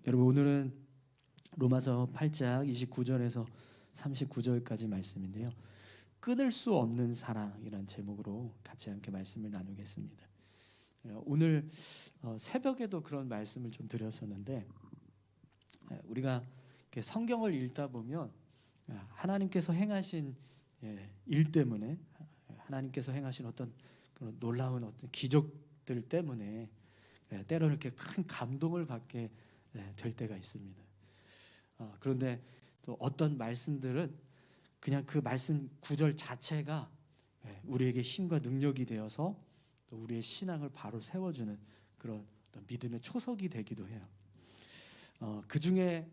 여러분, 오늘은 로마서 8장 29절에서 39절까지 말씀인데요. 끊을 수 없는 사랑이라는 제목으로 같이 함께 말씀을 나누겠습니다. 오늘 새벽에도 그런 말씀을 좀 드렸었는데, 우리가 이렇게 성경을 읽다 보면 하나님께서 행하신 일 때문에, 하나님께서 행하신 어떤 그런 놀라운 어떤 기적들 때문에 때로는 이렇게 큰 감동을 받게 될 때가 있습니다. 그런데 또 어떤 말씀들은 그냥 그 말씀 구절 자체가 우리에게 힘과 능력이 되어서 또 우리의 신앙을 바로 세워주는 그런 어떤 믿음의 초석이 되기도 해요. 그 중에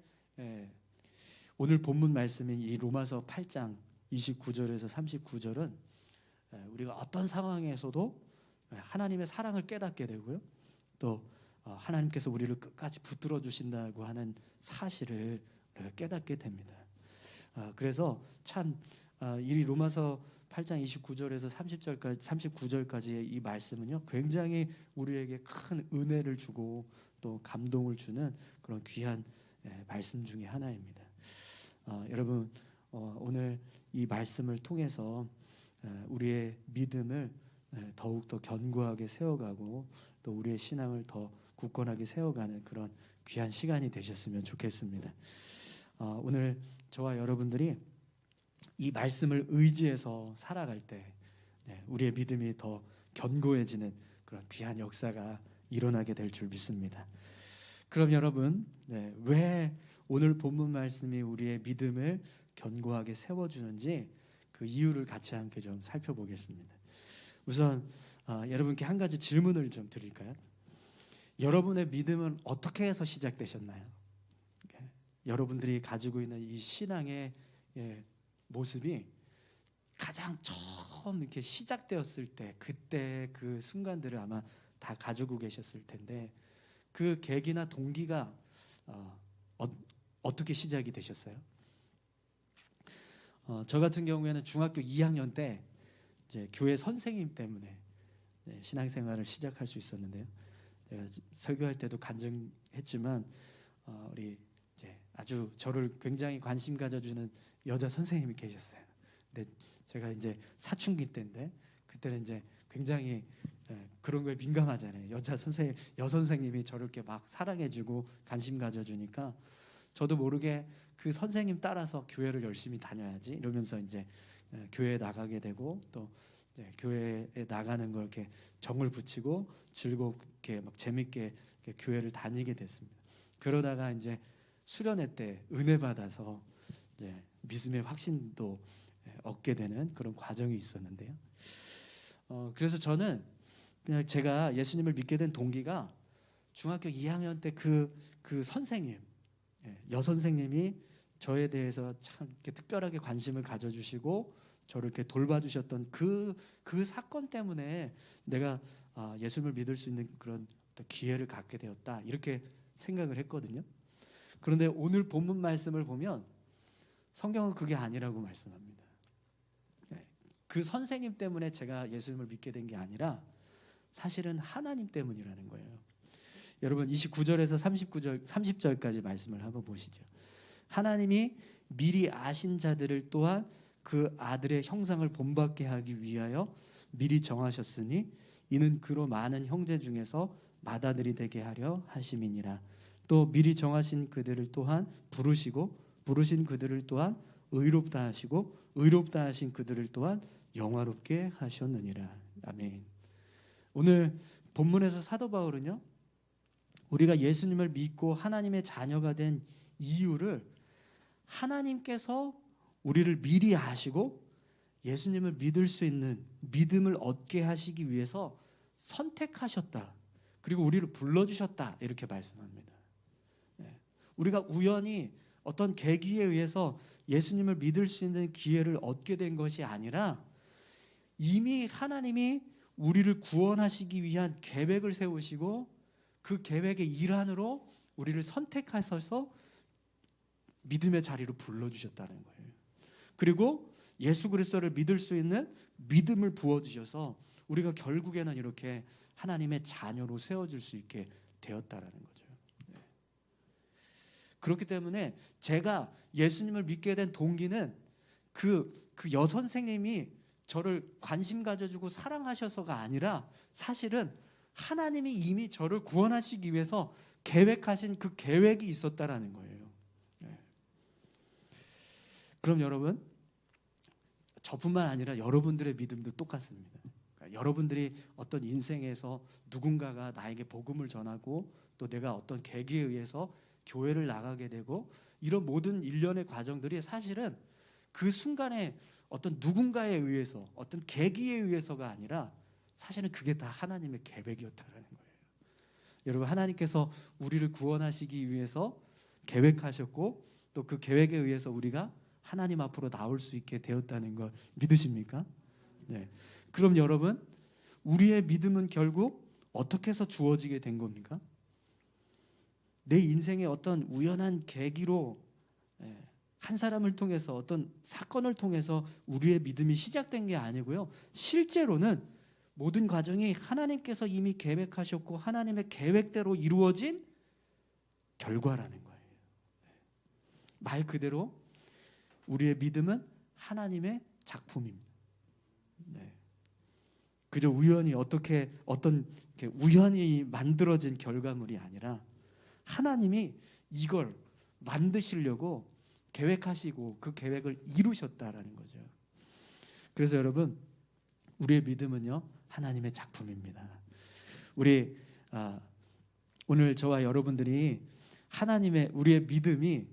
오늘 본문 말씀인 이 로마서 8장 29절에서 39절은 우리가 어떤 상황에서도 하나님의 사랑을 깨닫게 되고요, 또 하나님께서 우리를 끝까지 붙들어 주신다고 하는 사실을 우리가 깨닫게 됩니다. 그래서 참 이 로마서 8장 29절에서 39절까지의 이 말씀은요, 굉장히 우리에게 큰 은혜를 주고 또 감동을 주는 그런 귀한 말씀 중에 하나입니다. 여러분, 오늘 이 말씀을 통해서 우리의 믿음을 더욱더 견고하게 세워가고 또 우리의 신앙을 더 굳건하게 세워가는 그런 귀한 시간이 되셨으면 좋겠습니다. 오늘 저와 여러분들이 이 말씀을 의지해서 살아갈 때 우리의 믿음이 더 견고해지는 그런 귀한 역사가 일어나게 될 줄 믿습니다. 그럼 여러분, 왜 오늘 본문 말씀이 우리의 믿음을 견고하게 세워주는지 그 이유를 같이 함께 좀 살펴보겠습니다. 우선 여러분께 한 가지 질문을 좀 드릴까요? 여러분의 믿음은 어떻게 해서 시작되셨나요? 여러분들이 가지고 있는 이 신앙의 모습이 가장 처음 이렇게 시작되었을 때, 그때 그 순간들을 아마 다 가지고 계셨을 텐데, 그 계기나 동기가 어떻게 시작이 되셨어요? 저 같은 경우에는 중학교 2학년 때 이제 교회 선생님 때문에 신앙생활을 시작할 수 있었는데요. 제가 설교할 때도 간증했지만 우리 이제 아주 저를 굉장히 관심 가져주는 여자 선생님이 계셨어요. 근데 제가 이제 사춘기 때인데 그때는 이제 굉장히 그런 거에 민감하잖아요. 여선생님이 저를 이렇게 막 사랑해주고 관심 가져주니까 저도 모르게 그 선생님 따라서 교회를 열심히 다녀야지 이러면서 이제 교회에 나가게 되고, 또 교회에 나가는 걸 이렇게 정을 붙이고 즐겁게 막 재밌게 교회를 다니게 됐습니다. 그러다가 이제 수련회 때 은혜 받아서 이제 믿음의 확신도 얻게 되는 그런 과정이 있었는데요. 그래서 저는 그냥 제가 예수님을 믿게 된 동기가 중학교 2학년 때 그 선생님, 여선생님이 저에 대해서 참 이렇게 특별하게 관심을 가져주시고 저를 이렇게 돌봐주셨던 그 사건 때문에 내가 예수님을 믿을 수 있는 그런 기회를 갖게 되었다, 이렇게 생각을 했거든요. 그런데 오늘 본문 말씀을 보면 성경은 그게 아니라고 말씀합니다. 그 선생님 때문에 제가 예수님을 믿게 된 게 아니라 사실은 하나님 때문이라는 거예요. 여러분, 29절에서 30절까지 말씀을 한번 보시죠. 하나님이 미리 아신 자들을 또한 그 아들의 형상을 본받게 하기 위하여 미리 정하셨으니 이는 그로 많은 형제 중에서 맏아들이 되게 하려 하심이니라. 또 미리 정하신 그들을 또한 부르시고 부르신 그들을 또한 의롭다 하시고 의롭다 하신 그들을 또한 영화롭게 하셨느니라. 아멘. 오늘 본문에서 사도 바울은요, 우리가 예수님을 믿고 하나님의 자녀가 된 이유를 하나님께서 우리를 미리 아시고 예수님을 믿을 수 있는 믿음을 얻게 하시기 위해서 선택하셨다, 그리고 우리를 불러주셨다, 이렇게 말씀합니다. 우리가 우연히 어떤 계기에 의해서 예수님을 믿을 수 있는 기회를 얻게 된 것이 아니라 이미 하나님이 우리를 구원하시기 위한 계획을 세우시고 그 계획의 일환으로 우리를 선택하셔서 믿음의 자리로 불러주셨다는 거예요. 그리고 예수 그리스도를 믿을 수 있는 믿음을 부어주셔서 우리가 결국에는 이렇게 하나님의 자녀로 세워질 수 있게 되었다라는 거죠. 그렇기 때문에 제가 예수님을 믿게 된 동기는 그 여선생님이 저를 관심 가져주고 사랑하셔서가 아니라 사실은 하나님이 이미 저를 구원하시기 위해서 계획하신 그 계획이 있었다라는 거예요. 그럼 여러분, 저뿐만 아니라 여러분들의 믿음도 똑같습니다. 그러니까 여러분들이 어떤 인생에서 누군가가 나에게 복음을 전하고 또 내가 어떤 계기에 의해서 교회를 나가게 되고 이런 모든 일련의 과정들이 사실은 그 순간에 어떤 누군가에 의해서 어떤 계기에 의해서가 아니라 사실은 그게 다 하나님의 계획이었다라는 거예요. 여러분, 하나님께서 우리를 구원하시기 위해서 계획하셨고 또 그 계획에 의해서 우리가 하나님 앞으로 나올 수 있게 되었다는 걸 믿으십니까? 네. 그럼 여러분, 우리의 믿음은 결국 어떻게 해서 주어지게 된 겁니까? 내 인생의 어떤 우연한 계기로 한 사람을 통해서 어떤 사건을 통해서 우리의 믿음이 시작된 게 아니고요. 실제로는 모든 과정이 하나님께서 이미 계획하셨고 하나님의 계획대로 이루어진 결과라는 거예요. 말 그대로 우리의 믿음은 하나님의 작품입니다. 그저 우연히 어떤 우연히 만들어진 결과물이 아니라 하나님이 이걸 만드시려고 계획하시고 그 계획을 이루셨다라는 거죠. 그래서 여러분, 우리의 믿음은요 하나님의 작품입니다. 오늘 저와 여러분들이 우리의 믿음이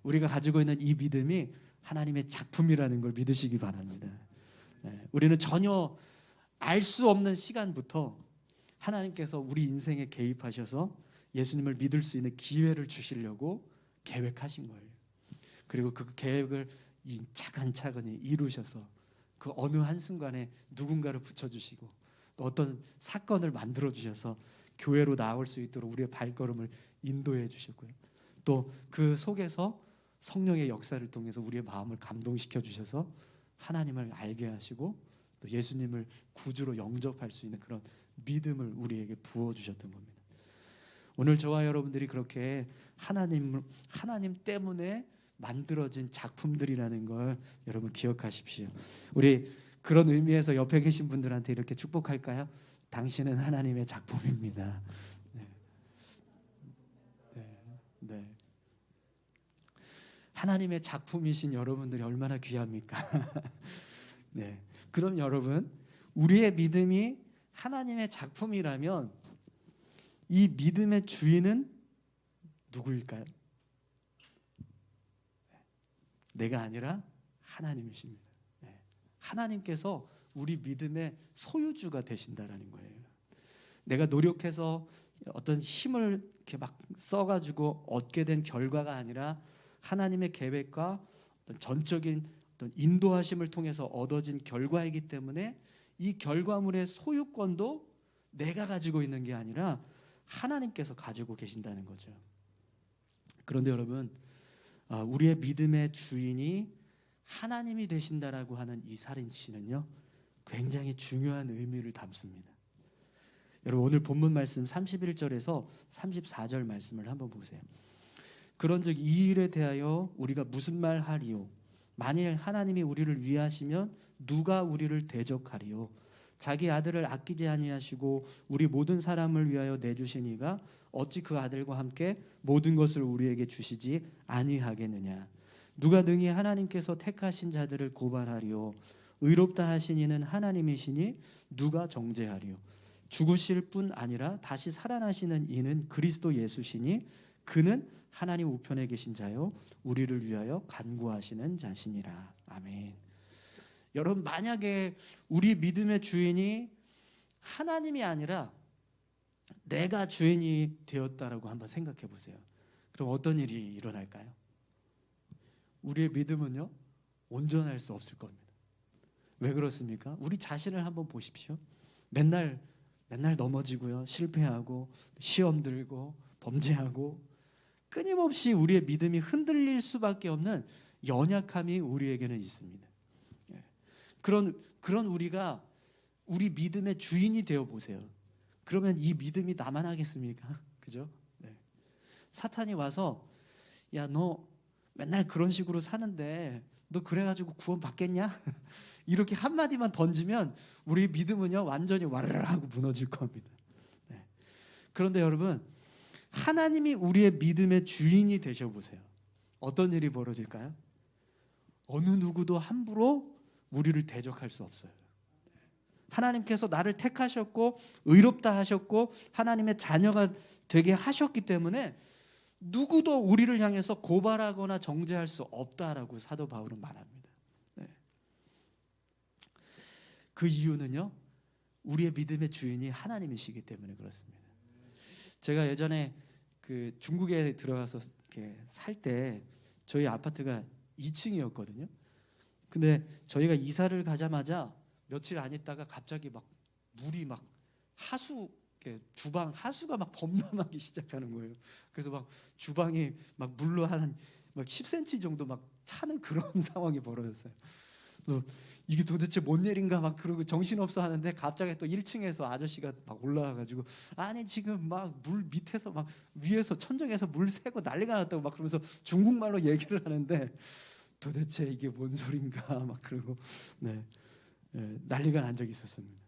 우리가 가지고 있는 이 믿음이 하나님의 작품이라는 걸 믿으시기 바랍니다. 우리는 전혀 알 수 없는 시간부터 하나님께서 우리 인생에 개입하셔서 예수님을 믿을 수 있는 기회를 주시려고 계획하신 거예요. 그리고 그 계획을 차근차근히 이루셔서 그 어느 한순간에 누군가를 붙여주시고 또 어떤 사건을 만들어주셔서 교회로 나올 수 있도록 우리의 발걸음을 인도해 주셨고요. 또 그 속에서 성령의 역사를 통해서 우리의 마음을 감동시켜 주셔서 하나님을 알게 하시고 또 예수님을 구주로 영접할 수 있는 그런 믿음을 우리에게 부어주셨던 겁니다. 오늘 저와 여러분들이 그렇게 하나님 때문에 만들어진 작품들이라는 걸 여러분 기억하십시오. 우리 그런 의미에서 옆에 계신 분들한테 이렇게 축복할까요? 당신은 하나님의 작품입니다. 네. 하나님의 작품이신 여러분들이 얼마나 귀합니까? 네. 그럼 여러분, 우리의 믿음이 하나님의 작품이라면 이 믿음의 주인은 누구일까요? 내가 아니라 하나님이십니다. 하나님께서 우리 믿음의 소유주가 되신다라는 거예요. 내가 노력해서 어떤 힘을 이렇게 막 써가지고 얻게 된 결과가 아니라 하나님의 계획과 어떤 전적인 어떤 인도하심을 통해서 얻어진 결과이기 때문에 이 결과물의 소유권도 내가 가지고 있는 게 아니라 하나님께서 가지고 계신다는 거죠. 그런데 여러분, 우리의 믿음의 주인이 하나님이 되신다라고 하는 이 사실은요 굉장히 중요한 의미를 담습니다. 여러분, 오늘 본문 말씀 31절에서 34절 말씀을 한번 보세요. 그런즉 이 일에 대하여 우리가 무슨 말 하리요? 만일 하나님이 우리를 위하시면 누가 우리를 대적하리요? 자기 아들을 아끼지 아니하시고 우리 모든 사람을 위하여 내주신 이가 어찌 그 아들과 함께 모든 것을 우리에게 주시지 아니하겠느냐? 누가 능히 하나님께서 택하신 자들을 고발하리요? 의롭다 하신 이는 하나님이시니 누가 정죄하리요? 죽으실 뿐 아니라 다시 살아나시는 이는 그리스도 예수시니 그는 하나님 우편에 계신 자요 우리를 위하여 간구하시는 자시니라. 아멘. 여러분, 만약에 우리 믿음의 주인이 하나님이 아니라 내가 주인이 되었다라고 한번 생각해 보세요. 그럼 어떤 일이 일어날까요? 우리의 믿음은요 온전할 수 없을 겁니다. 왜 그렇습니까? 우리 자신을 한번 보십시오. 맨날 넘어지고요, 실패하고 시험 들고 범죄하고 끊임없이 우리의 믿음이 흔들릴 수밖에 없는 연약함이 우리에게는 있습니다. 그런 우리가 우리 믿음의 주인이 되어 보세요. 그러면 이 믿음이 나만 하겠습니까? 그죠? 사탄이 와서 야, 너 맨날 그런 식으로 사는데 너 그래가지고 구원 받겠냐? 이렇게 한마디만 던지면 우리 믿음은요 완전히 와르르 하고 무너질 겁니다. 네. 그런데 여러분, 하나님이 우리의 믿음의 주인이 되셔보세요. 어떤 일이 벌어질까요? 어느 누구도 함부로 우리를 대적할 수 없어요. 하나님께서 나를 택하셨고 의롭다 하셨고 하나님의 자녀가 되게 하셨기 때문에 누구도 우리를 향해서 고발하거나 정죄할 수 없다라고 사도 바울은 말합니다. 네. 그 이유는요, 우리의 믿음의 주인이 하나님이시기 때문에 그렇습니다. 제가 예전에 그 중국에 들어가서 살 때 저희 아파트가 2층이었거든요. 근데 저희가 이사를 가자마자 며칠 안 있다가 갑자기 막 물이 막 주방 하수가 막 범람하기 시작하는 거예요. 그래서 막 주방이 막 물로 한 10cm 정도 막 차는 그런 상황이 벌어졌어요. 이게 도대체 뭔 일인가 막 그러고 정신없어 하는데 갑자기 또 1층에서 아저씨가 막 올라와가지고 아니 지금 막 물 밑에서 막 위에서 천정에서 물 새고 난리가 났다고 막 그러면서 중국말로 얘기를 하는데 도대체 이게 뭔 소린가 막 그러고 네, 난리가 난 적이 있었습니다.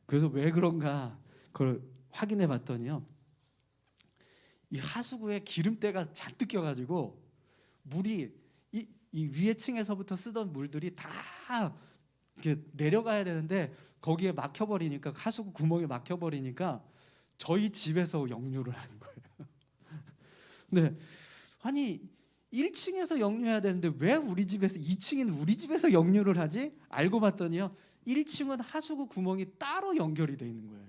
그래서 왜 그런가 그걸 확인해 봤더니요, 이 하수구에 기름때가 잔뜩 껴가지고 물이 이 위에 층에서부터 쓰던 물들이 다 이렇게 내려가야 되는데 거기에 막혀버리니까, 하수구 구멍에 막혀버리니까 저희 집에서 역류를 하는 거예요. 근데 아니 1층에서 역류해야 되는데 왜 우리 집에서 2층인 우리 집에서 역류를 하지? 알고 봤더니요, 1층은 하수구 구멍이 따로 연결이 돼 있는 거예요.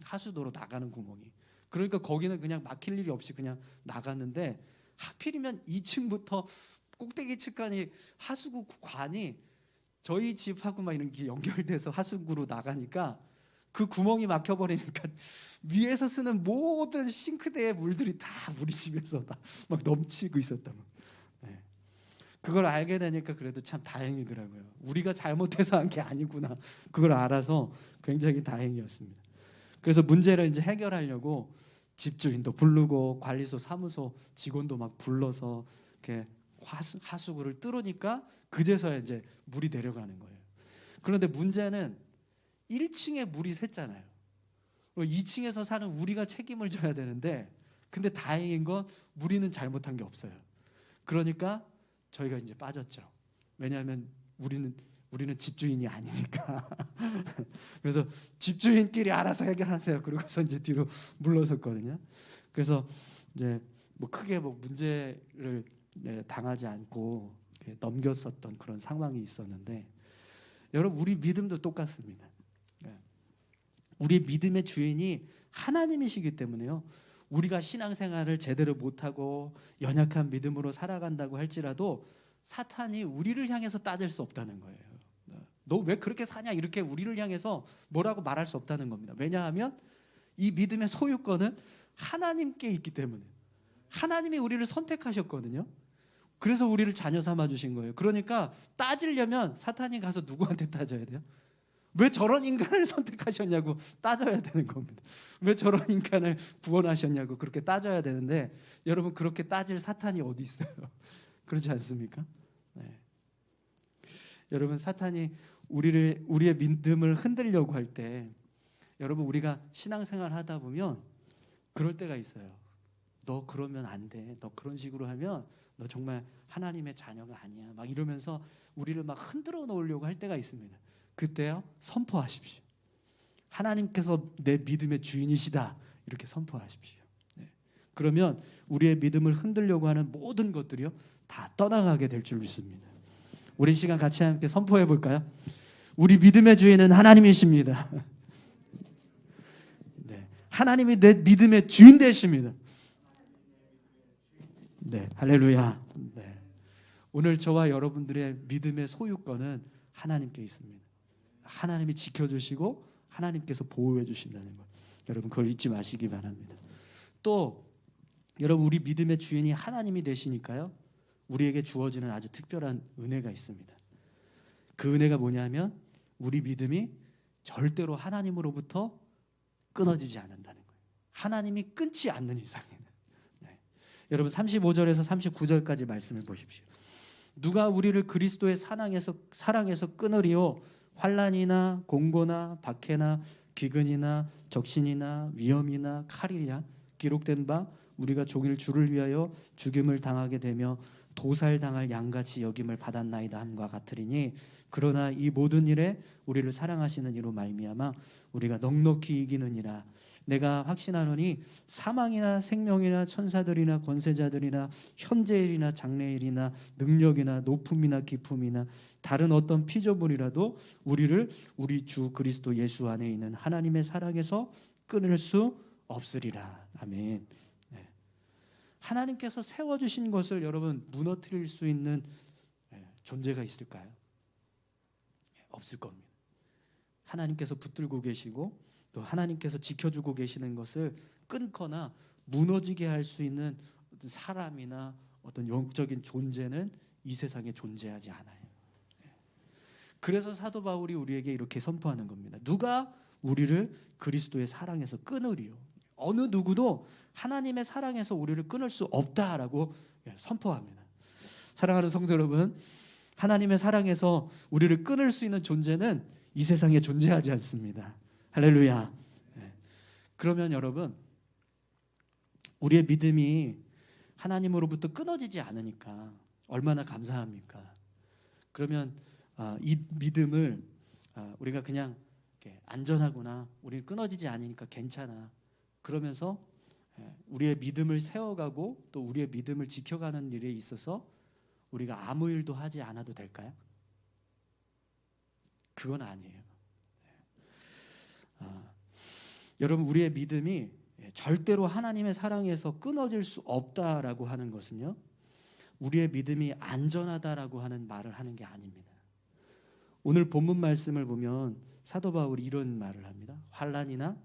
하수도로 나가는 구멍이. 그러니까 거기는 그냥 막힐 일이 없이 그냥 나갔는데 하필이면 2층부터 꼭대기 층까지 하수구 관이 저희 집하고 막 이렇게 연결돼서 하수구로 나가니까 그 구멍이 막혀버리니까 위에서 쓰는 모든 싱크대의 물들이 다 우리 집에서 다 막 넘치고 있었다. 네. 그걸 알게 되니까 그래도 참 다행이더라고요. 우리가 잘못해서 한 게 아니구나. 그걸 알아서 굉장히 다행이었습니다. 그래서 문제를 이제 해결하려고 집주인도 부르고 관리소 사무소 직원도 막 불러서 이렇게 하수구를 뚫으니까 그제서야 이제 물이 내려가는 거예요. 그런데 문제는 1층에 물이 샜잖아요. 2층에서 사는 우리가 책임을 져야 되는데, 근데 다행인 건 우리는 잘못한 게 없어요. 그러니까 저희가 이제 빠졌죠. 왜냐하면 우리는 집주인이 아니니까. 그래서 집주인끼리 알아서 해결하세요. 그러고서 이제 뒤로 물러섰거든요. 그래서 이제 뭐 크게 뭐 문제를 당하지 않고 넘겼었던 그런 상황이 있었는데, 여러분 우리 믿음도 똑같습니다. 우리 믿음의 주인이 하나님이시기 때문에요, 우리가 신앙생활을 제대로 못하고 연약한 믿음으로 살아간다고 할지라도 사탄이 우리를 향해서 따질 수 없다는 거예요. 너 왜 그렇게 사냐 이렇게 우리를 향해서 뭐라고 말할 수 없다는 겁니다. 왜냐하면 이 믿음의 소유권은 하나님께 있기 때문에, 하나님이 우리를 선택하셨거든요. 그래서 우리를 자녀 삼아 주신 거예요. 그러니까 따지려면 사탄이 가서 누구한테 따져야 돼요? 왜 저런 인간을 선택하셨냐고 따져야 되는 겁니다. 왜 저런 인간을 구원하셨냐고 그렇게 따져야 되는데, 여러분 그렇게 따질 사탄이 어디 있어요? 그렇지 않습니까? 네. 여러분 사탄이 우리의 믿음을 흔들려고 할 때, 여러분 우리가 신앙생활 하다 보면 그럴 때가 있어요. 너 그러면 안 돼. 너 그런 식으로 하면 너 정말 하나님의 자녀가 아니야. 막 이러면서 우리를 막 흔들어 놓으려고 할 때가 있습니다. 그때요, 선포하십시오. 하나님께서 내 믿음의 주인이시다. 이렇게 선포하십시오. 네. 그러면 우리의 믿음을 흔들려고 하는 모든 것들이요 다 떠나가게 될 줄 믿습니다. 우리 시간 같이 함께 선포해 볼까요? 우리 믿음의 주인은 하나님이십니다. 네. 하나님이 내 믿음의 주인 되십니다. 네, 할렐루야. 네. 오늘 저와 여러분들의 믿음의 소유권은 하나님께 있습니다. 하나님이 지켜주시고 하나님께서 보호해 주신다는 것, 여러분 그걸 잊지 마시기 바랍니다. 또 여러분 우리 믿음의 주인이 하나님이 되시니까요, 우리에게 주어지는 아주 특별한 은혜가 있습니다. 그 은혜가 뭐냐면 우리 믿음이 절대로 하나님으로부터 끊어지지 않는다는 거예요. 하나님이 끊지 않는 이상에는. 네. 여러분 35절에서 39절까지 말씀을 보십시오. 누가 우리를 그리스도의 사랑에서 끊으리요 환난이나 공고나 박해나 기근이나 적신이나 위험이나 칼이랴 기록된 바 우리가 종일 주를 위하여 죽임을 당하게 되며 도살당할 양같이 여김을 받았나이다 함과 같으리니 그러나 이 모든 일에 우리를 사랑하시는 이로 말미암아 우리가 넉넉히 이기느니라. 내가 확신하노니 사망이나 생명이나 천사들이나 권세자들이나 현재일이나 장래일이나 능력이나 높음이나 깊음이나 다른 어떤 피조물이라도 우리를 우리 주 그리스도 예수 안에 있는 하나님의 사랑에서 끊을 수 없으리라. 아멘. 네. 하나님께서 세워주신 것을 여러분 무너뜨릴 수 있는 존재가 있을까요? 없을 겁니다. 하나님께서 붙들고 계시고 또 하나님께서 지켜주고 계시는 것을 끊거나 무너지게 할 수 있는 어떤 사람이나 어떤 영적인 존재는 이 세상에 존재하지 않아요. 그래서 사도 바울이 우리에게 이렇게 선포하는 겁니다. 누가 우리를 그리스도의 사랑에서 끊으리요? 어느 누구도 하나님의 사랑에서 우리를 끊을 수 없다라고 선포합니다. 사랑하는 성도 여러분, 하나님의 사랑에서 우리를 끊을 수 있는 존재는 이 세상에 존재하지 않습니다. 할렐루야. 그러면 여러분, 우리의 믿음이 하나님으로부터 끊어지지 않으니까 얼마나 감사합니까? 그러면 이 믿음을 우리가 그냥 안전하구나, 우리 끊어지지 않으니까 괜찮아, 그러면서 우리의 믿음을 세워가고 또 우리의 믿음을 지켜가는 일에 있어서 우리가 아무 일도 하지 않아도 될까요? 그건 아니에요. 여러분, 우리의 믿음이 절대로 하나님의 사랑에서 끊어질 수 없다라고 하는 것은요, 우리의 믿음이 안전하다라고 하는 말을 하는 게 아닙니다. 오늘 본문 말씀을 보면 사도 바울이 이런 말을 합니다. 환난이나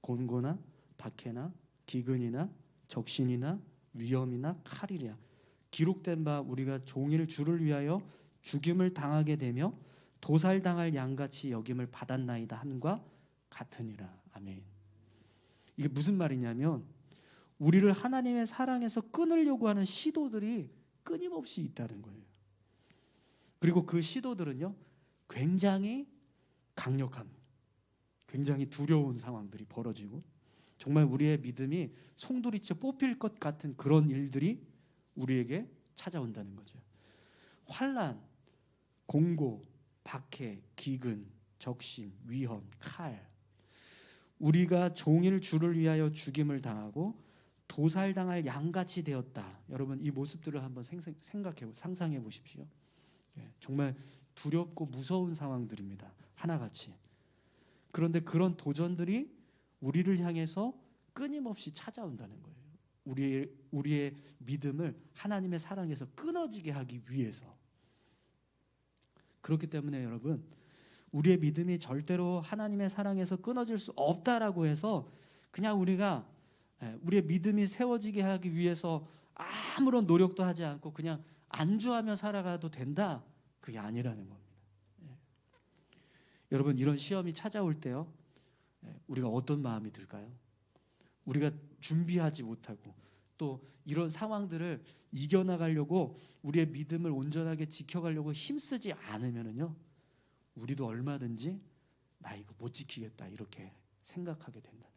곤고나 박해나 기근이나 적신이나 위험이나 칼이랴 기록된 바 우리가 종일 주를 위하여 죽임을 당하게 되며 도살당할 양같이 여김을 받았나이다 함과 같으니라. 아멘. 이게 무슨 말이냐면 우리를 하나님의 사랑에서 끊으려고 하는 시도들이 끊임없이 있다는 거예요. 그리고 그 시도들은요, 굉장히 강력합니다. 굉장히 두려운 상황들이 벌어지고 정말 우리의 믿음이 송두리째 뽑힐 것 같은 그런 일들이 우리에게 찾아온다는 거죠. 환난, 공고, 박해, 기근, 적신, 위험, 칼, 우리가 종일 주를 위하여 죽임을 당하고 도살당할 양같이 되었다. 여러분, 이 모습들을 한번 상상해 보십시오. 정말 두렵고 무서운 상황들입니다. 하나같이. 그런데 그런 도전들이 우리를 향해서 끊임없이 찾아온다는 거예요. 우리의 믿음을 하나님의 사랑에서 끊어지게 하기 위해서. 그렇기 때문에 여러분, 우리의 믿음이 절대로 하나님의 사랑에서 끊어질 수 없다라고 해서 그냥 우리가 우리의 믿음이 세워지게 하기 위해서 아무런 노력도 하지 않고 그냥 안주하며 살아가도 된다, 그게 아니라는 겁니다. 여러분, 이런 시험이 찾아올 때요, 우리가 어떤 마음이 들까요? 우리가 준비하지 못하고 또 이런 상황들을 이겨나가려고 우리의 믿음을 온전하게 지켜가려고 힘쓰지 않으면요, 우리도 얼마든지 나 이거 못 지키겠다 이렇게 생각하게 된다는 거예요.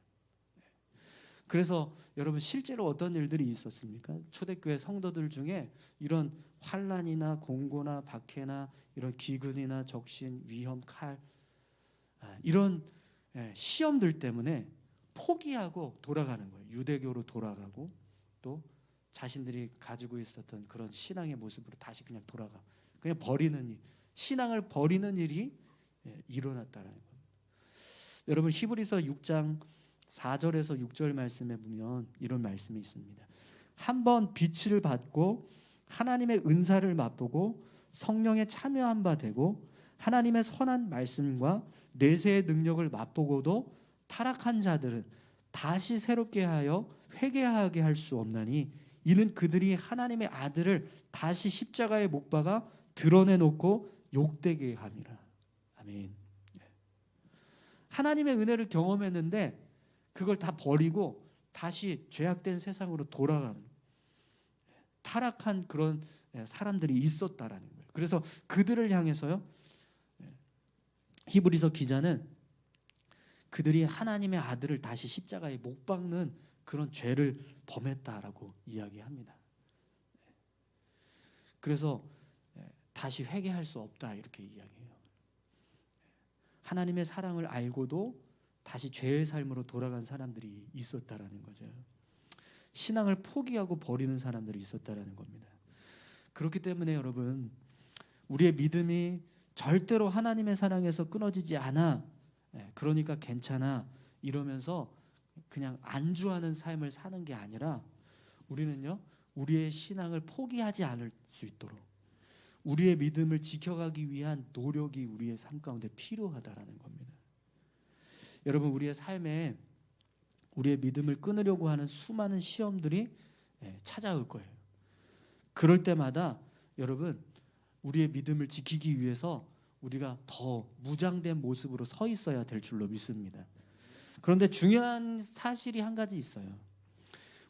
그래서 여러분, 실제로 어떤 일들이 있었습니까? 초대교회 성도들 중에 이런 환난이나 공고나 박해나 이런 기근이나 적신, 위험, 칼, 이런 시험들 때문에 포기하고 돌아가는 거예요. 유대교로 돌아가고 또 자신들이 가지고 있었던 그런 신앙의 모습으로 다시 그냥 돌아가, 그냥 버리는 일, 신앙을 버리는 일이 일어났다는 겁니다. 여러분, 히브리서 6장 4절에서 6절 말씀에 보면 이런 말씀이 있습니다. 한번 빛을 받고 하나님의 은사를 맛보고 성령에 참여한 바 되고 하나님의 선한 말씀과 내세의 능력을 맛보고도 타락한 자들은 다시 새롭게 하여 회개하게 할 수 없나니 이는 그들이 하나님의 아들을 다시 십자가에 못 박아 드러내놓고 욕되게 함이라. 아멘. 하나님의 은혜를 경험했는데 그걸 다 버리고 다시 죄악된 세상으로 돌아가는, 타락한 그런 사람들이 있었다라는 거예요. 그래서 그들을 향해서요, 히브리서 기자는 그들이 하나님의 아들을 다시 십자가에 못 박는 그런 죄를 범했다라고 이야기합니다. 그래서 다시 회개할 수 없다 이렇게 이야기해요. 하나님의 사랑을 알고도 다시 죄의 삶으로 돌아간 사람들이 있었다라는 거죠. 신앙을 포기하고 버리는 사람들이 있었다라는 겁니다. 그렇기 때문에 여러분, 우리의 믿음이 절대로 하나님의 사랑에서 끊어지지 않아, 그러니까 괜찮아 이러면서 그냥 안주하는 삶을 사는 게 아니라, 우리는요, 우리의 신앙을 포기하지 않을 수 있도록 우리의 믿음을 지켜가기 위한 노력이 우리의 삶 가운데 필요하다라는 겁니다. 여러분, 우리의 삶에 우리의 믿음을 끊으려고 하는 수많은 시험들이 찾아올 거예요. 그럴 때마다 여러분, 우리의 믿음을 지키기 위해서 우리가 더 무장된 모습으로 서 있어야 될 줄로 믿습니다. 그런데 중요한 사실이 한 가지 있어요.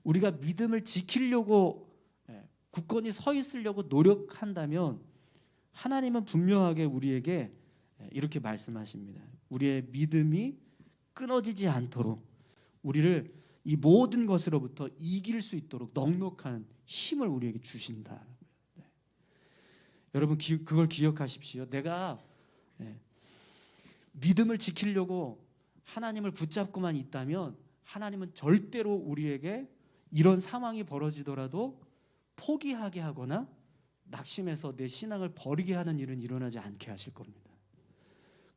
우리가 믿음을 지키려고 굳건히 서 있으려고 노력한다면 하나님은 분명하게 우리에게 이렇게 말씀하십니다. 우리의 믿음이 끊어지지 않도록 우리를 이 모든 것으로부터 이길 수 있도록 넉넉한 힘을 우리에게 주신다. 여러분, 그걸 기억하십시오. 내가 믿음을 지키려고 하나님을 붙잡고만 있다면 하나님은 절대로 우리에게 이런 상황이 벌어지더라도 포기하게 하거나 낙심해서 내 신앙을 버리게 하는 일은 일어나지 않게 하실 겁니다.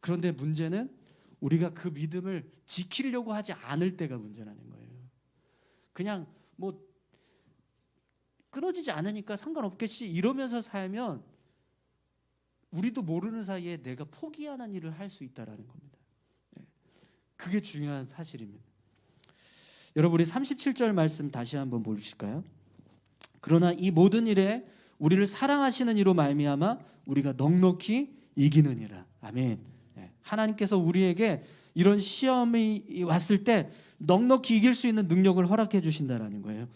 그런데 문제는 우리가 그 믿음을 지키려고 하지 않을 때가 문제라는 거예요. 그냥 뭐 끊어지지 않으니까 상관없겠지 이러면서 살면 우리도 모르는 사이에 내가 포기하는 일을 할 수 있다라는 겁니다. 그게 중요한 사실입니다. 여러분, 우리 37절 말씀 다시 한번 보실까요? 그러나 이 모든 일에 우리를 사랑하시는 이로 말미암아 우리가 넉넉히 이기느니라. 아멘. 하나님께서 우리에게 이런 시험이 왔을 때 넉넉히 이길 수 있는 능력을 허락해 주신다라는 거예요.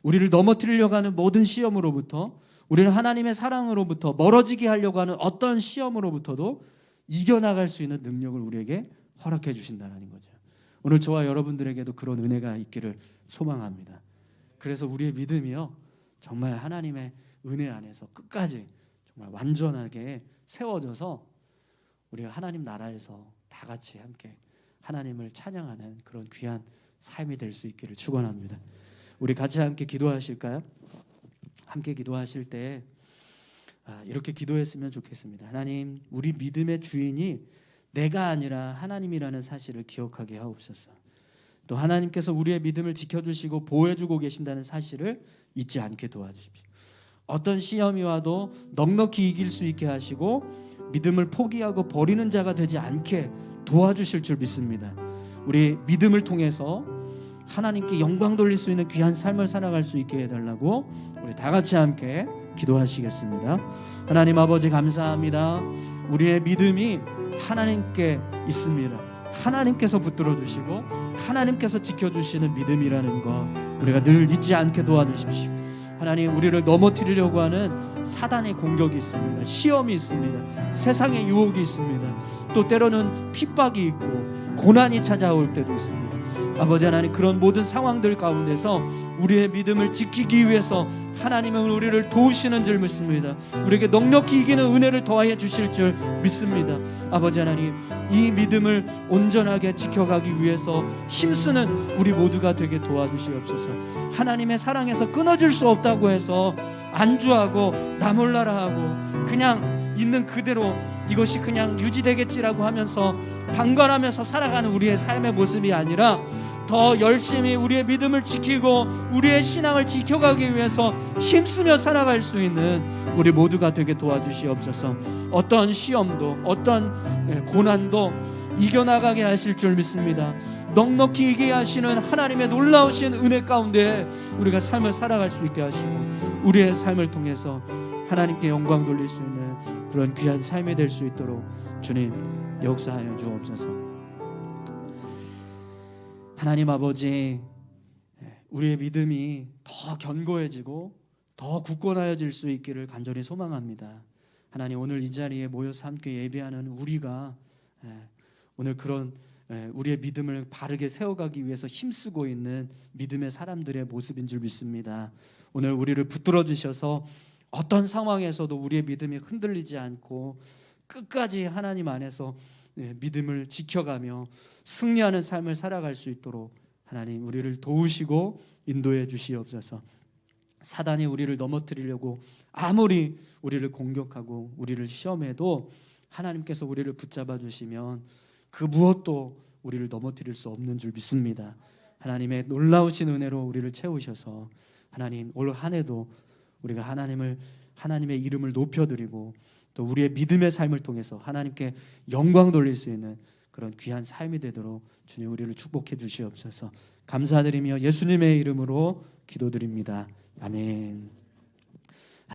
우리를 넘어뜨리려고 하는 모든 시험으로부터, 우리는 하나님의 사랑으로부터 멀어지게 하려고 하는 어떤 시험으로부터도 이겨나갈 수 있는 능력을 우리에게 허락해 주신다는 거죠. 오늘 저와 여러분들에게도 그런 은혜가 있기를 소망합니다. 그래서 우리의 믿음이요, 정말 하나님의 은혜 안에서 끝까지 정말 완전하게 세워져서 우리가 하나님 나라에서 다 같이 함께 하나님을 찬양하는 그런 귀한 삶이 될 수 있기를 축원합니다. 우리 같이 함께 기도하실까요? 함께 기도하실 때 이렇게 기도했으면 좋겠습니다. 하나님, 우리 믿음의 주인이 내가 아니라 하나님이라는 사실을 기억하게 하옵소서. 또 하나님께서 우리의 믿음을 지켜주시고 보호해주고 계신다는 사실을 잊지 않게 도와주십시오. 어떤 시험이 와도 넉넉히 이길 수 있게 하시고 믿음을 포기하고 버리는 자가 되지 않게 도와주실 줄 믿습니다. 우리 믿음을 통해서 하나님께 영광 돌릴 수 있는 귀한 삶을 살아갈 수 있게 해달라고 우리 다 같이 함께 기도하시겠습니다. 하나님 아버지, 감사합니다. 우리의 믿음이 하나님께 있습니다. 하나님께서 붙들어 주시고 하나님께서 지켜주시는 믿음이라는 거 우리가 늘 잊지 않게 도와주십시오. 하나님, 우리를 넘어뜨리려고 하는 사단의 공격이 있습니다. 시험이 있습니다. 세상의 유혹이 있습니다. 또 때로는 핍박이 있고 고난이 찾아올 때도 있습니다. 아버지 하나님, 그런 모든 상황들 가운데서 우리의 믿음을 지키기 위해서 하나님은 우리를 도우시는 줄 믿습니다. 우리에게 넉넉히 이기는 은혜를 더하여 주실 줄 믿습니다. 아버지 하나님, 이 믿음을 온전하게 지켜가기 위해서 힘쓰는 우리 모두가 되게 도와주시옵소서. 하나님의 사랑에서 끊어질 수 없다고 해서 안주하고 나 몰라라 하고 그냥 있는 그대로 이것이 그냥 유지되겠지라고 하면서 방관하면서 살아가는 우리의 삶의 모습이 아니라 더 열심히 우리의 믿음을 지키고 우리의 신앙을 지켜가기 위해서 힘쓰며 살아갈 수 있는 우리 모두가 되게 도와주시옵소서. 어떤 시험도 어떤 고난도 이겨나가게 하실 줄 믿습니다. 넉넉히 이기게 하시는 하나님의 놀라우신 은혜 가운데 우리가 삶을 살아갈 수 있게 하시고 우리의 삶을 통해서 하나님께 영광 돌릴 수 있는 그런 귀한 삶이 될 수 있도록 주님 역사하여 주옵소서. 하나님 아버지, 우리의 믿음이 더 견고해지고 더 굳건하여질 수 있기를 간절히 소망합니다. 하나님, 오늘 이 자리에 모여서 함께 예배하는 우리가 오늘 그런 우리의 믿음을 바르게 세워가기 위해서 힘쓰고 있는 믿음의 사람들의 모습인 줄 믿습니다. 오늘 우리를 붙들어 주셔서 어떤 상황에서도 우리의 믿음이 흔들리지 않고 끝까지 하나님 안에서 믿음을 지켜가며 승리하는 삶을 살아갈 수 있도록 하나님 우리를 도우시고 인도해 주시옵소서. 사단이 우리를 넘어뜨리려고 아무리 우리를 공격하고 우리를 시험해도 하나님께서 우리를 붙잡아 주시면 그 무엇도 우리를 넘어뜨릴 수 없는 줄 믿습니다. 하나님의 놀라우신 은혜로 우리를 채우셔서 하나님 올 한 해도 우리가 하나님의 이름을 높여드리고 또 우리의 믿음의 삶을 통해서 하나님께 영광 돌릴 수 있는 그런 귀한 삶이 되도록 주님 우리를 축복해 주시옵소서. 감사드리며 예수님의 이름으로 기도드립니다. 아멘.